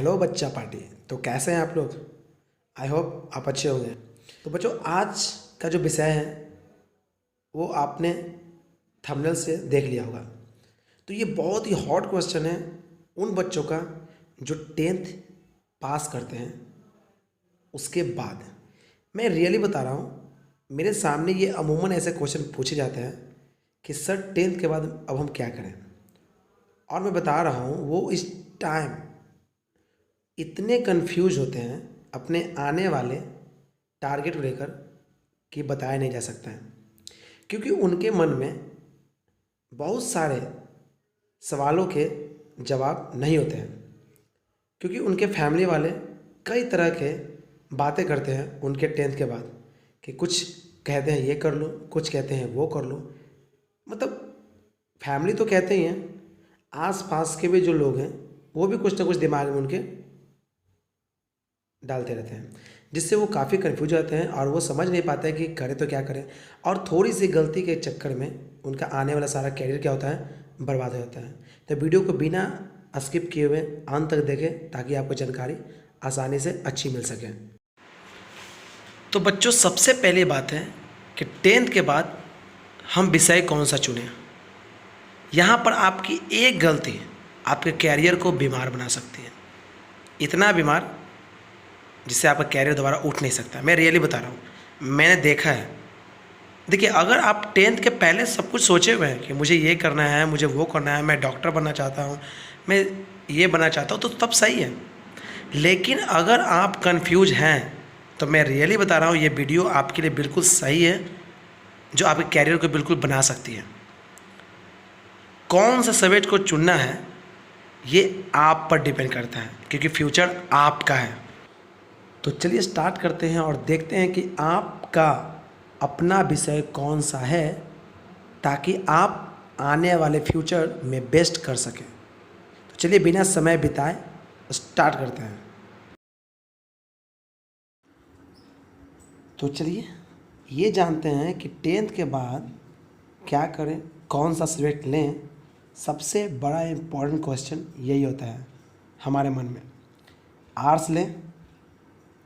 Hello बच्चा party. तो कैसे हैं आप लोग? आई होप आप अच्छे होंगे। तो बच्चों, आज का जो विषय है वो आपने थंबनेल से देख लिया होगा। तो ये बहुत ही हॉट क्वेश्चन है उन बच्चों का जो 10th पास करते हैं उसके बाद। मैं रियली बता रहा हूँ, मेरे सामने ये अमूमन ऐसे क्वेश्चन पूछे जाते हैं कि सर 10th के बाद अब हम क्या करें। और मैं बता रहा हूँ वो इस टाइम इतने कंफ्यूज होते हैं अपने आने वाले टारगेट को लेकर कि बताया नहीं जा सकता है, क्योंकि उनके मन में बहुत सारे सवालों के जवाब नहीं होते हैं। क्योंकि उनके फैमिली वाले कई तरह के बातें करते हैं उनके 10th के बाद, कि कुछ कहते हैं ये कर लो, कुछ कहते हैं वो कर लो। मतलब फैमिली तो कहते ही हैं, आस पास के भी जो लोग हैं वो भी कुछ ना कुछ दिमाग में उनके डालते रहते हैं, जिससे वो काफ़ी कन्फ्यूज रहते हैं और वो समझ नहीं पाते हैं कि करें तो क्या करें। और थोड़ी सी गलती के चक्कर में उनका आने वाला सारा कैरियर क्या होता है, बर्बाद हो जाता है। तो वीडियो को बिना स्किप किए हुए अंत तक देखें ताकि आपको जानकारी आसानी से अच्छी मिल सके। तो बच्चों, सबसे पहली बात है कि 10th के बाद हम विषय कौन सा चुनें। यहाँ पर आपकी एक गलती आपके कैरियर को बीमार बना सकती है, इतना बीमार जिससे आपका कैरियर दोबारा उठ नहीं सकता। मैं रियली बता रहा हूँ, मैंने देखा है। देखिए, अगर आप 10th के पहले सब कुछ सोचे हुए हैं कि मुझे ये करना है, मुझे वो करना है, मैं डॉक्टर बनना चाहता हूँ, मैं ये बनना चाहता हूँ, तो तब सही है। लेकिन अगर आप कंफ्यूज हैं तो मैं रियली बता रहा हूँ, ये वीडियो आपके लिए बिल्कुल सही है, जो आपके कैरियर को बिल्कुल बना सकती है। कौन सा सब्जेक्ट को चुनना है ये आप पर डिपेंड करता है, क्योंकि फ्यूचर आपका है। तो चलिए स्टार्ट करते हैं और देखते हैं कि आपका अपना विषय कौन सा है, ताकि आप आने वाले फ्यूचर में बेस्ट कर सकें। तो चलिए बिना समय बिताए स्टार्ट करते हैं। तो चलिए ये जानते हैं कि 10th के बाद क्या करें, कौन सा सब्जेक्ट लें। सबसे बड़ा इम्पोर्टेंट क्वेश्चन यही होता है हमारे मन में, आर्ट्स लें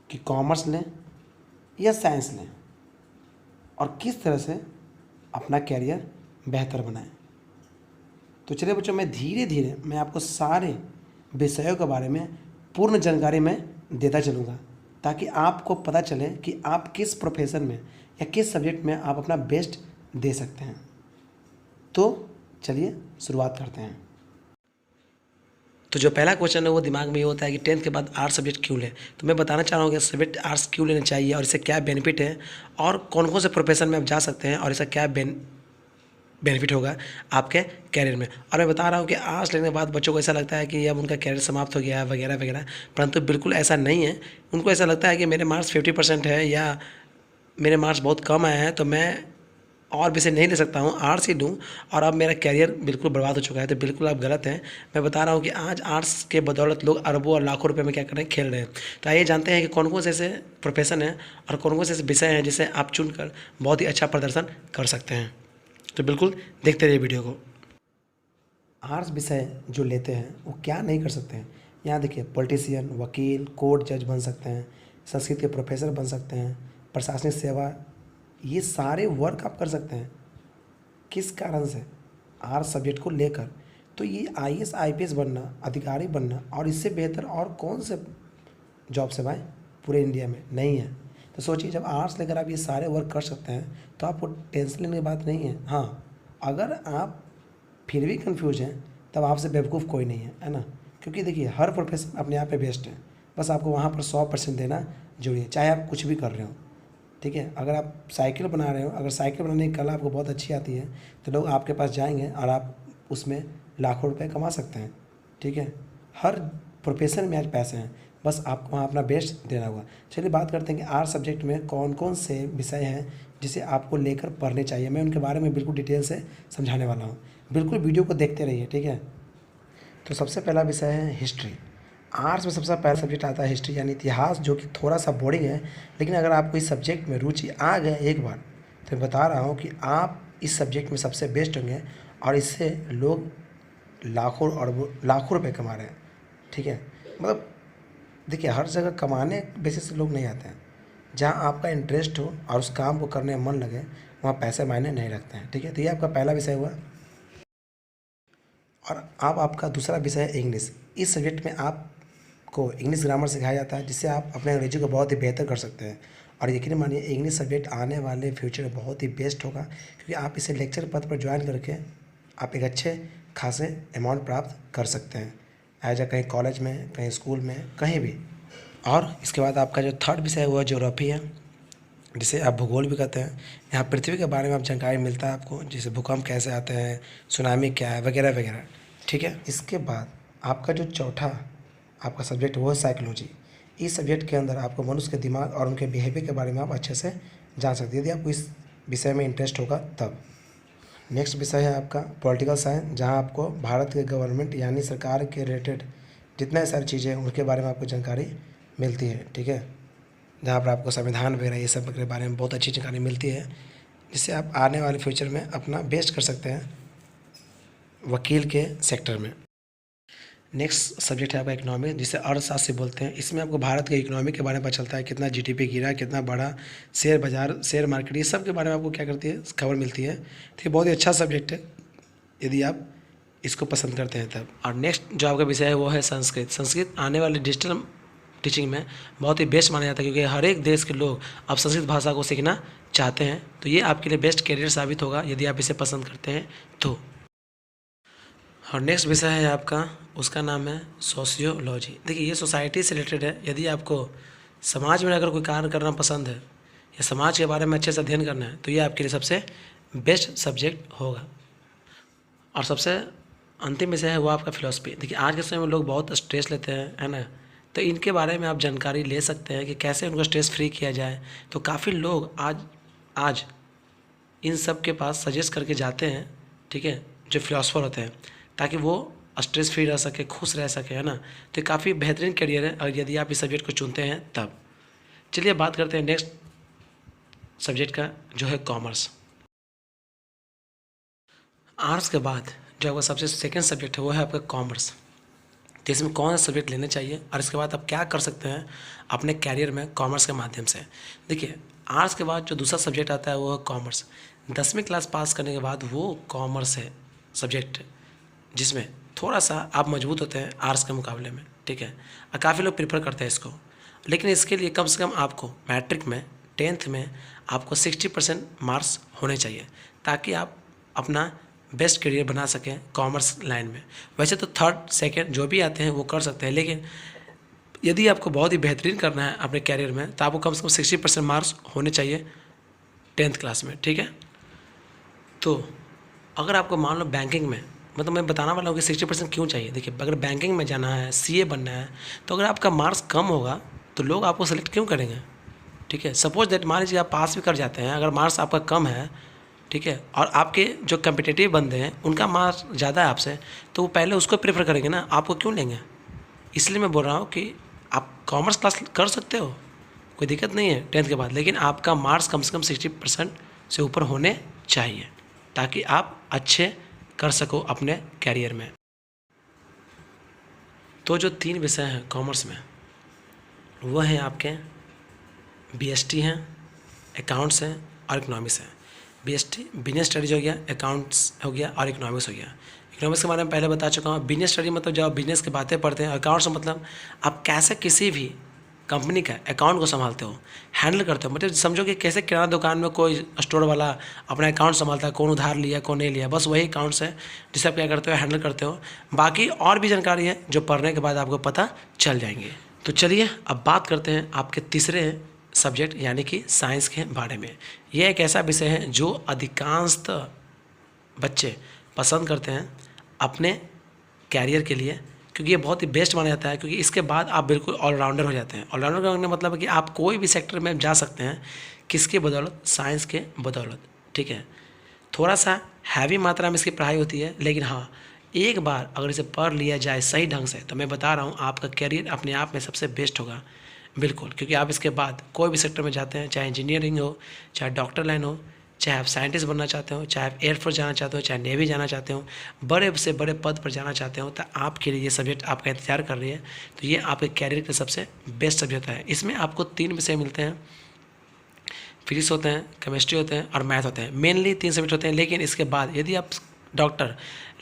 कि कॉमर्स लें या साइंस लें, और किस तरह से अपना कैरियर बेहतर बनाएं। तो चलिए बच्चों, मैं धीरे धीरे मैं आपको सारे विषयों के बारे में पूर्ण जानकारी मैं देता चलूँगा, ताकि आपको पता चले कि आप किस प्रोफेशन में या किस सब्जेक्ट में आप अपना बेस्ट दे सकते हैं। तो चलिए शुरुआत करते हैं। तो जो पहला क्वेश्चन है वो दिमाग में ये होता है कि 10th के बाद आर्ट्स सब्जेक्ट क्यों लें। तो मैं बताना चाह रहा हूँ कि सब्जेक्ट आर्ट्स क्यों लेना चाहिए और इससे क्या बेनिफिट है, और कौन कौन से प्रोफेशन में आप जा सकते हैं और इसका क्या बेनिफिट होगा आपके कैरियर में। और मैं बता रहा हूँ कि आर्ट्स लेने के बाद बच्चों को ऐसा लगता है कि अब उनका कैरियर समाप्त हो गया है वगैरह वगैरह, परंतु बिल्कुल ऐसा नहीं है। उनको ऐसा लगता है कि मेरे मार्क्स 50% है या मेरे मार्क्स बहुत कम आए हैं, तो मैं और विषय नहीं ले सकता हूँ, आर्ट्स ही लूँ और अब मेरा कैरियर बिल्कुल बर्बाद हो चुका है। तो बिल्कुल आप गलत हैं। मैं बता रहा हूँ कि आज आर्ट्स के बदौलत लोग अरबों और लाखों रुपए में क्या कर रहे हैं, खेल रहे हैं। तो आइए जानते हैं कि कौन कौन से ऐसे प्रोफेशन हैं और कौन कौन से ऐसे विषय हैं जिसे आप चुनकर बहुत ही अच्छा प्रदर्शन कर सकते हैं। तो बिल्कुल देखते रहिए वीडियो को। आर्ट्स विषय जो लेते हैं वो क्या नहीं कर सकते हैं, यहाँ देखिए, पॉलिटिशियन, वकील, कोर्ट जज बन सकते हैं, संस्कृत के प्रोफेसर बन सकते हैं, प्रशासनिक सेवा, ये सारे वर्क आप कर सकते हैं। किस कारण से? आर्ट्स सब्जेक्ट को लेकर। तो ये आईएएस आईपीएस बनना, अधिकारी बनना, और इससे बेहतर और कौन से जॉब सेवाएं पूरे इंडिया में नहीं है। तो सोचिए, जब आर्ट्स लेकर आप ये सारे वर्क कर सकते हैं तो आपको टेंशन लेने की बात नहीं है। हाँ, अगर आप फिर भी कंफ्यूज हैं तब आपसे बेवकूफ़ कोई नहीं है ना। क्योंकि देखिए, हर प्रोफेशन अपने आप पे बेस्ट है, बस आपको वहाँ पर 100% देना जरूरी है, चाहे आप कुछ भी कर रहे हो। ठीक है, अगर आप साइकिल बना रहे हो, अगर साइकिल बनाने की कला आपको बहुत अच्छी आती है तो लोग आपके पास जाएंगे और आप उसमें लाखों रुपए कमा सकते हैं। ठीक है, हर प्रोफेशन में आज पैसे हैं, बस आपको वहाँ अपना बेस्ट देना होगा। चलिए बात करते हैं कि आर्ट्स सब्जेक्ट में कौन कौन से विषय हैं जिसे आपको लेकर पढ़ने चाहिए। मैं उनके बारे में बिल्कुल डिटेल से समझाने वाला हूँ, बिल्कुल वीडियो को देखते रहिए। ठीक है, तो सबसे पहला विषय है हिस्ट्री। आर्ट्स में सबसे पहला सब्जेक्ट आता है हिस्ट्री, यानी इतिहास, जो कि थोड़ा सा बोरिंग है। लेकिन अगर आपको इस सब्जेक्ट में रुचि आ गया एक बार, तो मैं बता रहा हूँ कि आप इस सब्जेक्ट में सबसे बेस्ट होंगे, और इससे लोग लाखों और लाखों रुपए कमा रहे हैं। ठीक है, मतलब देखिए, हर जगह कमाने बेसिस से लोग नहीं आते हैं। जहाँ आपका इंटरेस्ट हो और उस काम को करने में मन लगे, वहाँ पैसे मायने नहीं रखते हैं। ठीक है, तो ये आपका पहला विषय हुआ। और अब आपका दूसरा विषय है इंग्लिश। इस सब्जेक्ट में आपको इंग्लिश ग्रामर सिखाया जाता है, जिससे आप अपने अंग्रेजी को बहुत ही बेहतर कर सकते हैं। और यकीन मानिए, इंग्लिश सब्जेक्ट आने वाले फ्यूचर में बहुत ही बेस्ट होगा, क्योंकि आप इसे लेक्चर पद पर ज्वाइन करके आप एक अच्छे खासे अमाउंट प्राप्त कर सकते हैं, एज कहीं कॉलेज में, कहीं स्कूल में, कहीं भी। और इसके बाद आपका जो थर्ड विषय है वो ज्योग्राफी है, जिसे आप भूगोल भी कहते हैं। यहाँ पृथ्वी के बारे में आप जानकारी मिलता है आपको, जैसे भूकंप कैसे आते हैं, सुनामी क्या है, वगैरह वगैरह। ठीक है, इसके बाद आपका जो चौथा आपका सब्जेक्ट वो है साइकोलॉजी। इस सब्जेक्ट के अंदर आपको मनुष्य के दिमाग और उनके बिहेवियर के बारे में आप अच्छे से जान सकते हैं, यदि आपको इस विषय में इंटरेस्ट होगा तब। नेक्स्ट विषय है आपका पॉलिटिकल साइंस, जहाँ आपको भारत के गवर्नमेंट यानी सरकार के रिलेटेड जितने सारी चीज़ें हैं उनके बारे में आपको जानकारी मिलती है। ठीक है, जहाँ पर आपको संविधान वगैरह ये सब के बारे में बहुत अच्छी जानकारी मिलती है, जिससे आप आने वाले फ्यूचर में अपना बेस्ट कर सकते हैं वकील के सेक्टर में। नेक्स्ट सब्जेक्ट है आपका इकोनॉमिक, जिसे अर्थशास्त्र बोलते हैं। इसमें आपको भारत के इकोनॉमी के बारे में पता चलता है, कितना जीडीपी गिरा, कितना बढ़ा, शेयर बाजार, शेयर मार्केट, ये सब के बारे में आपको क्या करती है, खबर मिलती है। तो ये बहुत ही अच्छा सब्जेक्ट है यदि आप इसको पसंद करते हैं तब। और नेक्स्ट जो आपका विषय है वो है संस्कृत। संस्कृत आने वाले डिजिटल टीचिंग में बहुत ही बेस्ट माना जाता है, क्योंकि हर एक देश के लोग अब संस्कृत भाषा को सीखना चाहते हैं। तो ये आपके लिए बेस्ट करियर साबित होगा यदि आप इसे पसंद करते हैं तो। और नेक्स्ट विषय है आपका, उसका नाम है सोशियोलॉजी। देखिए, ये सोसाइटी से रिलेटेड है। यदि आपको समाज में अगर कोई कार्य करना पसंद है या समाज के बारे में अच्छे से अध्ययन करना है, तो ये आपके लिए सबसे बेस्ट सब्जेक्ट होगा। और सबसे अंतिम विषय है वो आपका फिलॉसफी। देखिए, आज के समय में लोग बहुत स्ट्रेस लेते हैं, है ना, तो इनके बारे में आप जानकारी ले सकते हैं कि कैसे उनको स्ट्रेस फ्री किया जाए। तो काफ़ी लोग आज इन सब के पास सजेस्ट करके जाते हैं, ठीक है, जो फिलोसोफर होते हैं, ताकि वो स्ट्रेस फ्री रह सके, खुश रह सके, है ना। तो काफ़ी बेहतरीन करियर है और यदि आप इस सब्जेक्ट को चुनते हैं तब। चलिए बात करते हैं नेक्स्ट सब्जेक्ट का, जो है कॉमर्स। आर्ट्स के बाद जो आपका सबसे सेकेंड सब्जेक्ट है वो है आपका कॉमर्स। तो इसमें कौन सा सब्जेक्ट लेना चाहिए और इसके बाद आप क्या कर सकते हैं अपने कैरियर में कॉमर्स के माध्यम से। देखिए, आर्ट्स के बाद जो दूसरा सब्जेक्ट आता है वो है कॉमर्स। 10वीं क्लास पास करने के बाद वो कॉमर्स है सब्जेक्ट, जिसमें थोड़ा सा आप मजबूत होते हैं आर्ट्स के मुकाबले में। ठीक है, और काफ़ी लोग प्रेफर करते हैं इसको, लेकिन इसके लिए कम से कम आपको मैट्रिक में, 10th में आपको 60% मार्क्स होने चाहिए, ताकि आप अपना बेस्ट करियर बना सकें कॉमर्स लाइन में। वैसे तो थर्ड सेकंड जो भी आते हैं वो कर सकते हैं, लेकिन यदि आपको बहुत ही बेहतरीन करना है अपने कैरियर में, तो आपको कम से कम 60% मार्क्स होने चाहिए 10th क्लास में। ठीक है, तो अगर आपको मान लो बैंकिंग में, मतलब मैं बताना वाला हूँ कि 60% क्यों चाहिए। देखिए, अगर बैंकिंग में जाना है, सीए बनना है, तो अगर आपका मार्क्स कम होगा तो लोग आपको सेलेक्ट क्यों करेंगे। ठीक है, सपोज दैट मान लीजिए आप पास भी कर जाते हैं, अगर मार्क्स आपका कम है, ठीक है, और आपके जो कम्पिटिटिव बंदे हैं उनका मार्क्स ज़्यादा है आपसे, तो वो पहले उसको प्रेफर करेंगे ना, आपको क्यों लेंगे। इसलिए मैं बोल रहा हूँ कि आप कॉमर्स क्लास कर सकते हो, कोई दिक्कत नहीं है 10th के बाद, लेकिन आपका मार्क्स कम से कम 60% से ऊपर होने चाहिए, ताकि आप अच्छे कर सको अपने कैरियर में। तो जो 3 विषय हैं कॉमर्स में, वो हैं आपके बीएसटी हैं, अकाउंट्स हैं और इकोनॉमिक्स हैं। बीएसटी बिजनेस स्टडीज हो गया, अकाउंट्स हो गया और इकोनॉमिक्स हो गया। इकोनॉमिक्स के बारे में पहले बता चुका हूँ। बिजनेस स्टडी मतलब जब आप बिजनेस की बातें पढ़ते हैं। अकाउंट्स मतलब आप कैसे किसी भी कंपनी का अकाउंट को संभालते हो, हैंडल करते हो। मतलब समझो कि कैसे किराना दुकान में कोई स्टोर वाला अपना अकाउंट संभालता है, कौन उधार लिया कौन नहीं लिया, बस वही अकाउंट्स है जिसे आप क्या करते हो, हैंडल करते हो। बाकी और भी जानकारी है जो पढ़ने के बाद आपको पता चल जाएंगे। तो चलिए अब बात करते हैं आपके तीसरे सब्जेक्ट यानी कि साइंस के बारे में। यह एक ऐसा विषय है जो अधिकांशतः बच्चे पसंद करते हैं अपने कैरियर के लिए, क्योंकि ये बहुत ही बेस्ट माना जाता है। क्योंकि इसके बाद आप बिल्कुल ऑलराउंडर हो जाते हैं। ऑलराउंडर का मतलब है कि आप कोई भी सेक्टर में जा सकते हैं, किसके बदौलत, साइंस के बदौलत। ठीक है, थोड़ा सा हैवी मात्रा में इसकी पढ़ाई होती है, लेकिन हाँ, एक बार अगर इसे पढ़ लिया जाए सही ढंग से, तो मैं बता रहा हूँ आपका कैरियर अपने आप में सबसे बेस्ट होगा बिल्कुल। क्योंकि आप इसके बाद कोई भी सेक्टर में जाते हैं, चाहे इंजीनियरिंग हो, चाहे डॉक्टर लाइन हो, चाहे आप साइंटिस्ट बनना चाहते हो, चाहे आप एयरफोर्स जाना चाहते हो, चाहे नेवी जाना चाहते हो, बड़े से बड़े पद पर जाना चाहते हो, तो आपके लिए ये सब्जेक्ट आपका इंतजार कर रही है। तो ये आपके कैरियर के सबसे बेस्ट सब्जेक्ट है। इसमें आपको 3 विषय मिलते हैं, फिजिक्स होते हैं, केमिस्ट्री होते हैं और मैथ होते हैं। मेनली 3 सब्जेक्ट होते हैं, लेकिन इसके बाद यदि आप डॉक्टर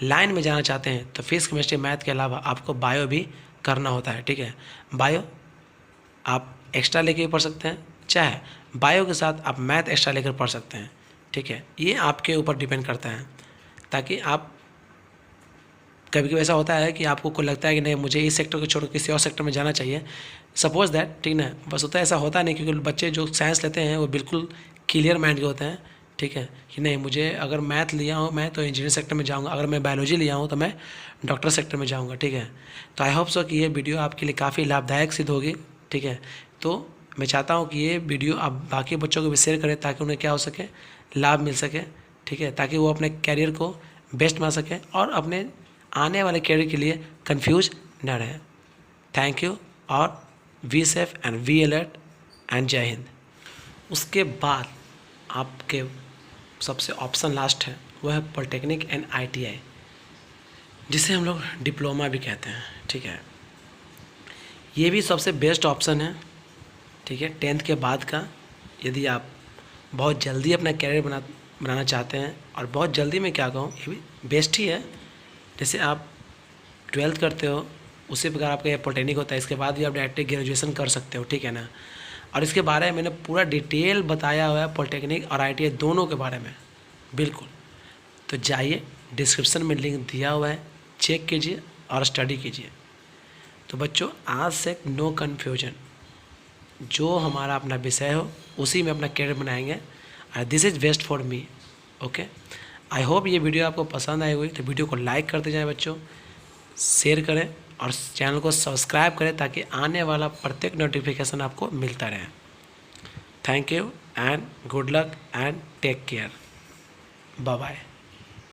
लाइन में जाना चाहते हैं तो फिजिक्स, केमिस्ट्री, मैथ के अलावा आपको बायो भी करना होता है। ठीक है, बायो आप एक्स्ट्रा लेके पढ़ सकते हैं, चाहे बायो के साथ आप मैथ एक्स्ट्रा लेकर पढ़ सकते हैं। ठीक है, ये आपके ऊपर डिपेंड करता है, ताकि आप कभी कभी ऐसा होता है कि आपको कोई लगता है कि नहीं मुझे इस सेक्टर को छोड़ किसी और सेक्टर में जाना चाहिए, सपोज दैट, ठीक ना। बस होता है, ऐसा होता नहीं, क्योंकि बच्चे जो साइंस लेते हैं वो बिल्कुल क्लियर माइंड के होते हैं। ठीक है, कि नहीं मुझे अगर मैथ लिया हूँ मैं तो इंजीनियरिंग सेक्टर में जाऊँगा, अगर मैं बायोलॉजी लिया हूँ तो मैं डॉक्टर सेक्टर में जाऊँगा। ठीक है, तो आई होप सो कि ये वीडियो आपके लिए काफ़ी लाभदायक सिद्ध होगी। ठीक है, तो मैं चाहता हूँ कि ये वीडियो आप बाकी बच्चों को भी शेयर करें, ताकि उन्हें क्या हो सके, लाभ मिल सके। ठीक है, ताकि वो अपने कैरियर को बेस्ट बना सकें और अपने आने वाले कैरियर के लिए कंफ्यूज न रहें। थैंक यू, और we safe and we alert and जय हिंद। उसके बाद आपके सबसे ऑप्शन लास्ट है, वह है पॉलिटेक्निक एंड ITI, जिसे हम लोग डिप्लोमा भी कहते हैं। ठीक है, ये भी सबसे बेस्ट ऑप्शन है। ठीक है, 10th के बाद का, यदि आप बहुत जल्दी अपना कैरियर बनाना चाहते हैं, और बहुत जल्दी मैं क्या कहूँ, ये भी बेस्ट ही है। जैसे आप 12th करते हो उसी प्रकार आपका ये पॉलिटेक्निक होता है, इसके बाद भी आप डायरेक्टली ग्रेजुएशन कर सकते हो। ठीक है ना, और इसके बारे में मैंने पूरा डिटेल बताया हुआ है, पॉलिटेक्निक और ITI दोनों के बारे में, बिल्कुल। तो जाइए, डिस्क्रिप्शन में लिंक दिया हुआ है, चेक कीजिए और स्टडी कीजिए। तो बच्चों, आज से नो कन्फ्यूजन, जो हमारा अपना विषय हो उसी में अपना कैरियर बनाएंगे, और this is best for me. Okay, I hope ये वीडियो आपको पसंद आई हुई, तो वीडियो को लाइक करते जाएं बच्चों, शेयर करें और चैनल को सब्सक्राइब करें, ताकि आने वाला प्रत्येक नोटिफिकेशन आपको मिलता रहे। Thank you and good luck and take care, bye bye.